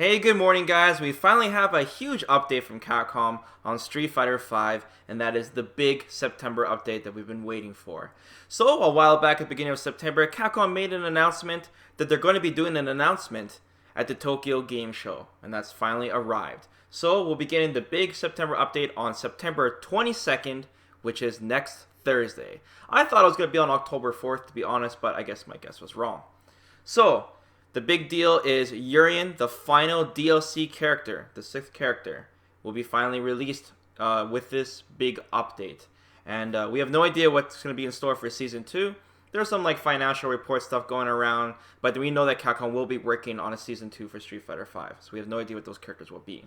Hey, good morning, guys. We finally have a huge update from Capcom on Street Fighter V, and that is the big September update that we've been waiting for. So, a while back at the beginning of September, Capcom made an announcement that they're going to be doing an announcement at the Tokyo Game Show, and that's finally arrived. So, we'll be getting the big September update on September 22nd, which is next Thursday. I thought it was going to be on October 4th, to be honest, but I guess my guess was wrong. So, the big deal is Urien, the final DLC character, the 6th character, will be finally released with this big update. And we have no idea what's going to be in store for Season 2. There's some financial report stuff going around, but we know that Capcom will be working on a Season 2 for Street Fighter V, so we have no idea what those characters will be.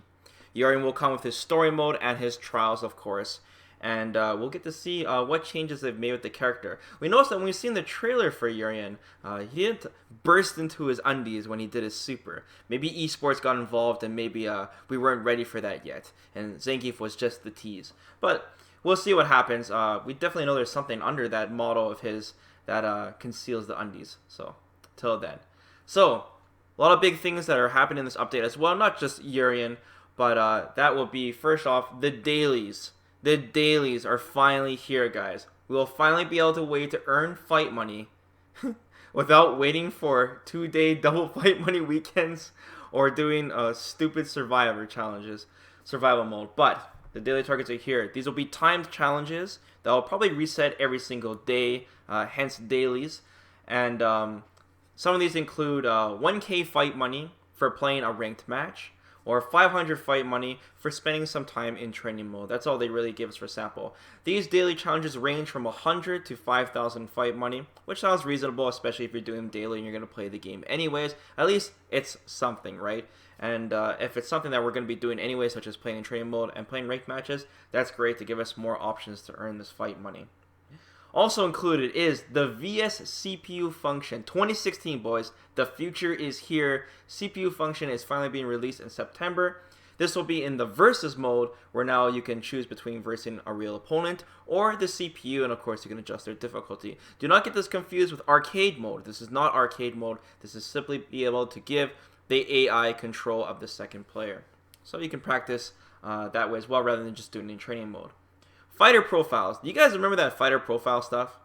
Urien will come with his story mode and his trials, of course. And we'll get to see what changes they've made with the character. We noticed that when we've seen the trailer for Urien, he didn't burst into his undies when he did his super. Maybe esports got involved and maybe we weren't ready for that yet. And Zangief was just the tease. But we'll see what happens. We definitely know there's something under that model of his that conceals the undies. So, till then. So, a lot of big things that are happening in this update as well. Not just Urien, but that will be, first off, the dailies. The dailies are finally here, guys. We will finally be able to wait to earn fight money without waiting for 2-day double fight money weekends or doing stupid survivor challenges, survival mode. But the daily targets are here. These will be timed challenges that will probably reset every single day, hence dailies. And some of these include 1K fight money for playing a ranked match, or 500 fight money for spending some time in training mode. That's all they really give us for sample. These daily challenges range from 100 to 5,000 fight money, which sounds reasonable, especially if you're doing them daily and you're going to play the game anyways. At least it's something, right? And if it's something that we're going to be doing anyway, such as playing in training mode and playing ranked matches, that's great to give us more options to earn this fight money. Also included is the VS CPU function. 2016, boys. The future is here. CPU function is finally being released in September. This will be in the versus mode, where now you can choose between versing a real opponent or the CPU, and of course you can adjust their difficulty. Do not get this confused with arcade mode. This is not arcade mode. This is simply be able to give the AI control of the second player. So you can practice that way as well, rather than just doing it in training mode. Fighter profiles. Do you guys remember that fighter profile stuff?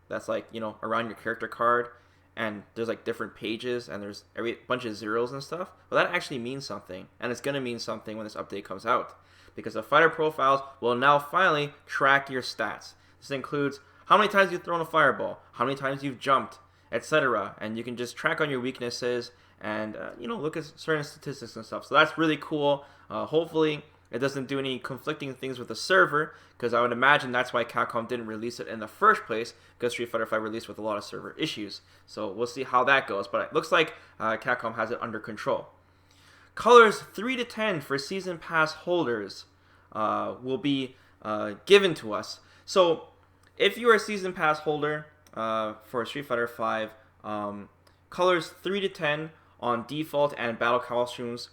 That's around your character card, and there's different pages, and there's a bunch of zeros and stuff. Well, that actually means something, and it's going to mean something when this update comes out, because the fighter profiles will now finally track your stats. This includes how many times you've thrown a fireball, how many times you've jumped, etc. And you can just track on your weaknesses and look at certain statistics and stuff. So that's really cool. Hopefully it doesn't do any conflicting things with the server, because I would imagine that's why Capcom didn't release it in the first place, because Street Fighter V released with a lot of server issues. So we'll see how that goes, but it looks like Capcom has it under control. Colors 3 to 10 for Season Pass holders will be given to us. So if you are a Season Pass holder for Street Fighter V, colors 3 to 10 on default and battle costumes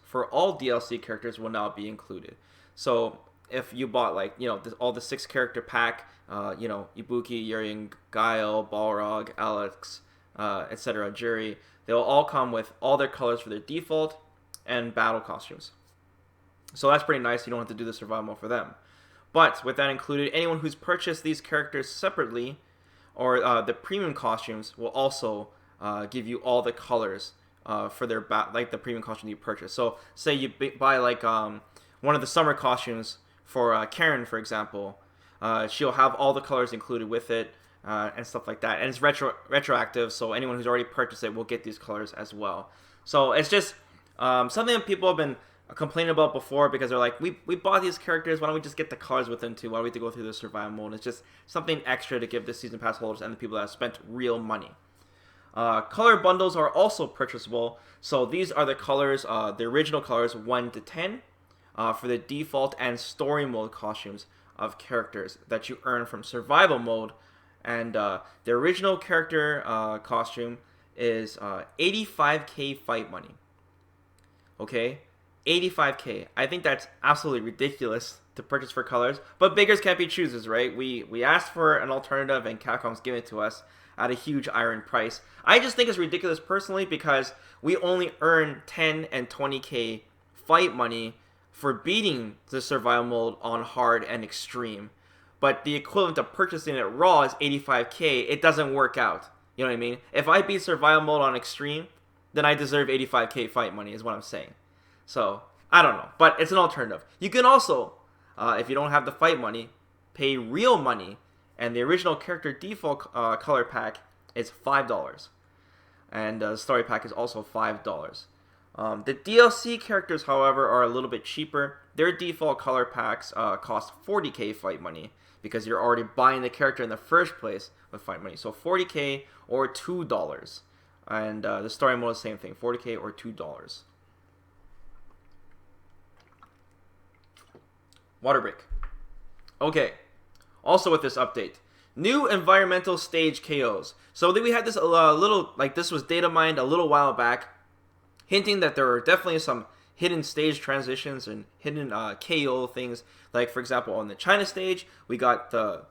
for all DLC characters will now be included. So if you bought all the 6 character pack, Ibuki, Urien, Guile, Balrog, Alex, etc., Jury, they will all come with all their colors for their default and battle costumes. So that's pretty nice. You don't have to do the survival mode for them. But with that included, anyone who's purchased these characters separately, or the premium costumes, will also give you all the colors for their the premium costume you purchase. So say you buy one of the summer costumes for Karen, for example, she'll have all the colors included with it and stuff like that. And it's retroactive, so anyone who's already purchased it will get these colors as well. So it's just something that people have been complaining about before, because they're like, we bought these characters, why don't we just get the colors with them too? Why do we have to go through the survival mode? It's just something extra to give the Season Pass holders and the people that have spent real money. Color bundles are also purchasable. So these are the colors, the original colors 1 to 10 for the default and story mode costumes of characters that you earn from survival mode. And the original character costume is 85k fight money. Okay, 85k. I think that's absolutely ridiculous to purchase for colors, but beggars can't be choosers, right? We asked for an alternative and Capcom's giving it to us. at a huge iron price. I just think it's ridiculous personally because we only earn 10 and 20k fight money for beating the survival mode on hard and extreme. But the equivalent of purchasing it raw is 85k. It doesn't work out. You know what I mean? If I beat survival mode on extreme, then I deserve 85k fight money is what I'm saying. So, I don't know. But it's an alternative. You can also, if you don't have the fight money, pay real money. And the original character default color pack is $5. And the story pack is also $5. The DLC characters, however, are a little bit cheaper. Their default color packs cost 40k fight money because you're already buying the character in the first place with fight money. So 40k or $2. And the story mode is the same thing, 40k or $2. Water break. Okay. Also with this update, new Environmental Stage Kos. So we had this little, like this was data mined a little while back, hinting that there are definitely some hidden stage transitions and hidden KO things. Like for example, on the China stage, we got the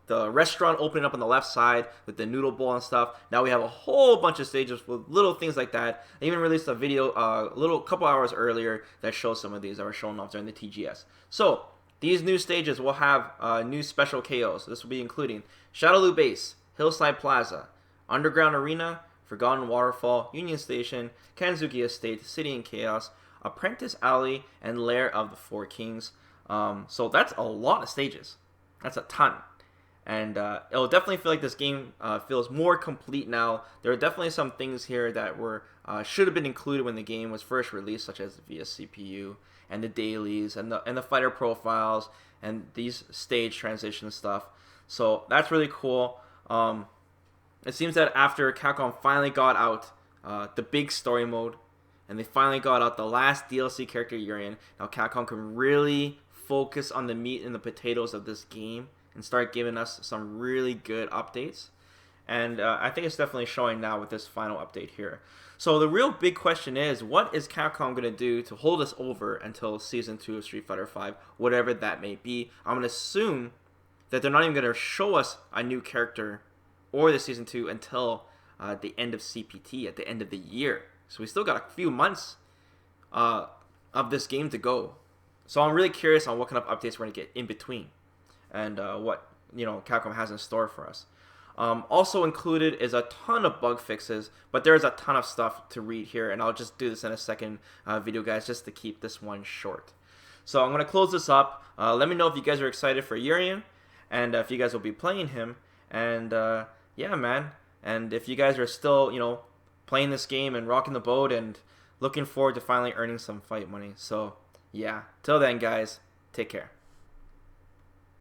restaurant opening up on the left side with the noodle bowl and stuff. Now we have a whole bunch of stages with little things like that. I even released a video a couple hours earlier that shows some of these that were shown off during the TGS. So these new stages will have new special KOs. This will be including Shadowloo Base, Hillside Plaza, Underground Arena, Forgotten Waterfall, Union Station, Kanzuki Estate, City in Chaos, Apprentice Alley, and Lair of the Four Kings. So that's a lot of stages. That's a ton. And it'll definitely feel like this game feels more complete now. There are definitely some things here that were should have been included when the game was first released, such as the VS CPU and the dailies and the fighter profiles and these stage transition stuff. So that's really cool. It seems that after Capcom finally got out the big story mode and they finally got out the last DLC character Urien, now Capcom can really focus on the meat and the potatoes of this game and start giving us some really good updates. And I think it's definitely showing now with this final update here. So the real big question is, what is Capcom going to do to hold us over until Season 2 of Street Fighter V, whatever that may be? I'm going to assume that they're not even going to show us a new character or the Season 2 until the end of CPT, at the end of the year. So we still got a few months of this game to go. So I'm really curious on what kind of updates we're going to get in between and what Capcom has in store for us. Also included is a ton of bug fixes, but there's a ton of stuff to read here, and I'll just do this in a second video, guys, just to keep this one short. So I'm going to close this up. Let me know if you guys are excited for Urien, and if you guys will be playing him, and yeah, man. And if you guys are still, playing this game and rocking the boat and looking forward to finally earning some fight money. So, yeah. Till then, guys, take care.